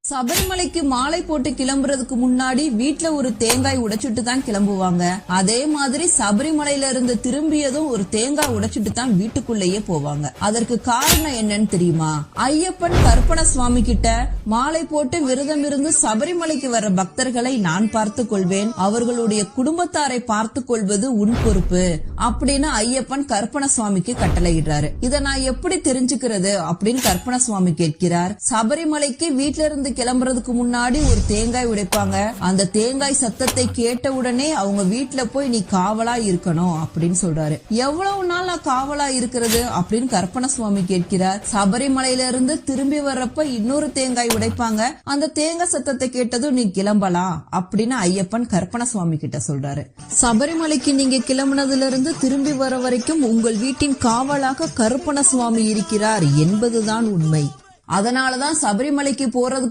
சபரிமலைக்கு மாலை போட்டு கிளம்புறதுக்கு முன்னாடி வீட்ல ஒரு தேங்காய் உடைச்சிட்டு தான் கிளம்புவாங்க. அதே மாதிரி சபரிமலையில இருந்து திரும்பியதும் ஒரு தேங்காய் உடைச்சிட்டு தான் வீட்டுக்குள்ளேயே போவாங்க. அதற்கு காரணம் என்னன்னு தெரியுமா? ஐயப்பன் கற்பன சுவாமி கிட்ட மாலை போட்டு விரதம் இருந்து சபரிமலைக்கு வர்ற பக்தர்களை நான் பார்த்துக் கொள்வேன், அவர்களுடைய குடும்பத்தாரை பார்த்துக் கொள்வது உன் பொறுப்பு அப்படின்னு ஐயப்பன் கற்பன சுவாமிக்கு கட்டளையிடுறாரு. இத நான் எப்படி தெரிஞ்சுக்கிறது அப்படின்னு கற்பன சுவாமி கேட்கிறார். சபரிமலைக்கு வீட்ல இருந்து கிளம்புறதுக்கு முன்னாடி ஒரு தேங்காய் உடைப்பாங்க. அந்த தேங்காய் சத்தத்தை கேட்ட உடனே அவங்க வீட்டுல போய் நீ காவலா இருக்கணும் அப்படின்னு சொல்றாரு. எவ்வளவு நாள் நான் காவலா இருக்கிறது அப்படின்னு கற்பன சுவாமி கேட்கிறார். சபரிமலையில இருந்து திரும்பி வர்றப்ப இன்னொரு தேங்காய் உடைப்பாங்க. அந்த தேங்காய் சத்தத்தை கேட்டதும் நீ கிளம்பலாம் அப்படின்னு ஐயப்பன் கற்பன சுவாமி கிட்ட சொல்றாரு. சபரிமலைக்கு நீங்க கிளம்புனதுல இருந்து திரும்பி வர வரைக்கும் உங்கள் வீட்டின் காவலாக கற்பன சுவாமி இருக்கிறார் என்பதுதான் உண்மை. அதனாலதான் சபரிமலைக்கு போறதுக்கு